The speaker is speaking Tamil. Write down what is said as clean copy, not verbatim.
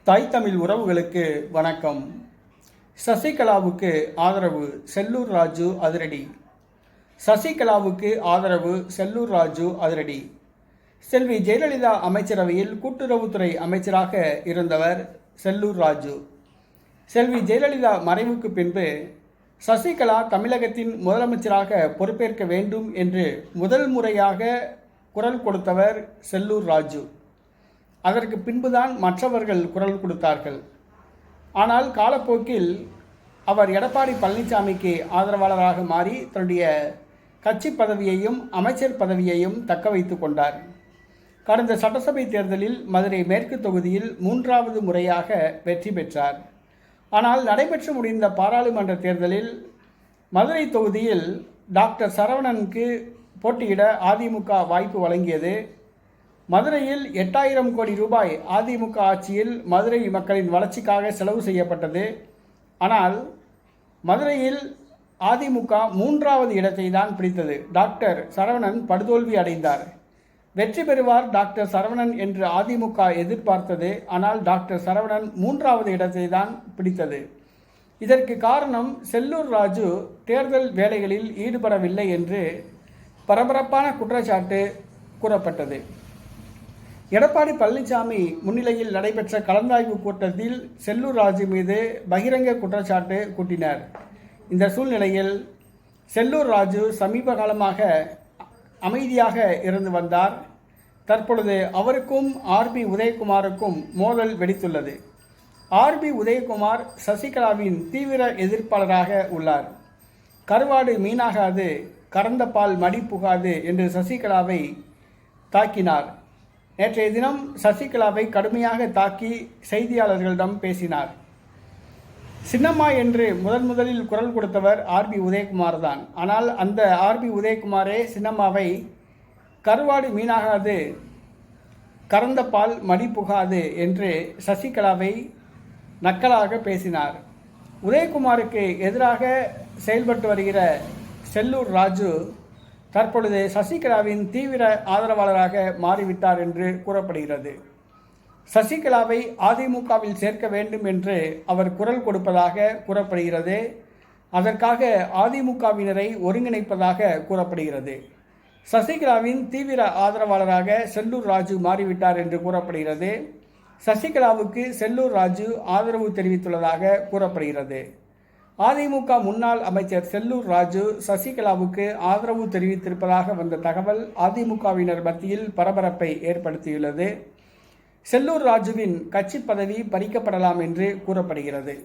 தாய் தமிழ் உறவுகளுக்கு வணக்கம். சசிகலாவுக்கு ஆதரவு செல்லூர் ராஜு அதிரடி. சசிகலாவுக்கு ஆதரவு செல்லூர் ராஜு அதிரடி. செல்வி ஜெயலலிதா அமைச்சரவையில் கூட்டுறவுத்துறை அமைச்சராக இருந்தவர் செல்லூர் ராஜு. செல்வி ஜெயலலிதா மறைவுக்கு பின்பு சசிகலா தமிழகத்தின் முதலமைச்சராக பொறுப்பேற்க வேண்டும் என்று முதல் முறையாக குரல் கொடுத்தவர் செல்லூர் ராஜு. அதற்கு பின்புதான் மற்றவர்கள் குரல் கொடுத்தார்கள். ஆனால் காலப்போக்கில் அவர் எடப்பாடி பழனிசாமிக்கு ஆதரவாளராக மாறி தன்னுடைய கட்சி பதவியையும் அமைச்சர் பதவியையும் தக்க வைத்து கொண்டார். கடந்த சட்டசபை தேர்தலில் மதுரை மேற்கு தொகுதியில் 3வது முறையாக வெற்றி பெற்றார். ஆனால் நடைபெற்று முடிந்த பாராளுமன்ற தேர்தலில் மதுரை தொகுதியில் டாக்டர் சரவணனுக்கு போட்டியிட அதிமுக வாய்ப்பு வழங்கியது. மதுரையில் 8000 கோடி ரூபாய் அதிமுக ஆட்சியில் மதுரை மக்களின் வளர்ச்சிக்காக செலவு செய்யப்பட்டது. ஆனால் மதுரையில் அதிமுக 3வது இடத்தை தான் பிடித்தது. டாக்டர் சரவணன் படுதோல்வி அடைந்தார். வெற்றி பெறுவார் டாக்டர் சரவணன் என்று அதிமுக எதிர்பார்த்தது. ஆனால் டாக்டர் சரவணன் 3வது இடத்தை தான் பிடித்தது. இதற்கு காரணம் செல்லூர் ராஜு தேர்தல் வேலைகளில் ஈடுபடவில்லை என்று பரபரப்பான குற்றச்சாட்டு கூறப்பட்டது. எடப்பாடி பழனிசாமி முன்னிலையில் நடைபெற்ற கலந்தாய்வு கூட்டத்தில் செல்லூர் ராஜு மீது பகிரங்க குற்றச்சாட்டு கூட்டினர். இந்த சூழ்நிலையில் செல்லூர் ராஜு சமீப காலமாக அமைதியாக இருந்து வந்தார். தற்பொழுது அவருக்கும் ஆர்பி உதயகுமாருக்கும் மோதல் வெடித்துள்ளது. ஆர்பி உதயகுமார் சசிகலாவின் தீவிர எதிர்ப்பாளராக உள்ளார். கருவாடு மீனாகாது, கறந்த பால் மடி புகாது என்று சசிகலாவை தாக்கினார். நேற்றைய தினம் சசிகலாவை கடுமையாக தாக்கி செய்தியாளர்களிடம் பேசினார். சின்னம்மா என்று முதலில் குரல் கொடுத்தவர் ஆர்பி உதயகுமார் தான். ஆனால் அந்த ஆர்பி உதயகுமாரே சின்னம்மாவை கருவாடு மீனாகாது, கறந்த பால் மடி புகாது என்று சசிகலாவை நக்கலாக பேசினார். உதயகுமாருக்கு எதிராக செயல்பட்டு வருகிற செல்லூர் ராஜு தற்பொழுது சசிகலாவின் தீவிர ஆதரவாளராக மாறிவிட்டார் என்று கூறப்படுகிறது. சசிகலாவை அதிமுகவில் சேர்க்க வேண்டும் என்று அவர் குரல் கொடுப்பதாக கூறப்படுகிறது. அதற்காக அதிமுகவினரை ஒருங்கிணைப்பதாக கூறப்படுகிறது. சசிகலாவின் தீவிர ஆதரவாளராக செல்லூர் ராஜு மாறிவிட்டார் என்று கூறப்படுகிறது. சசிகலாவுக்கு செல்லூர் ராஜு ஆதரவு தெரிவித்துள்ளதாக கூறப்படுகிறது. அதிமுக முன்னாள் அமைச்சர் செல்லூர் ராஜு சசிகலாவுக்கு ஆதரவு தெரிவித்திருப்பதாக வந்த தகவல் அதிமுகவினர் மத்தியில் பரபரப்பை ஏற்படுத்தியுள்ளது. செல்லூர் ராஜுவின் கட்சி பதவி பறிக்கப்படலாம் என்று கூறப்படுகிறது.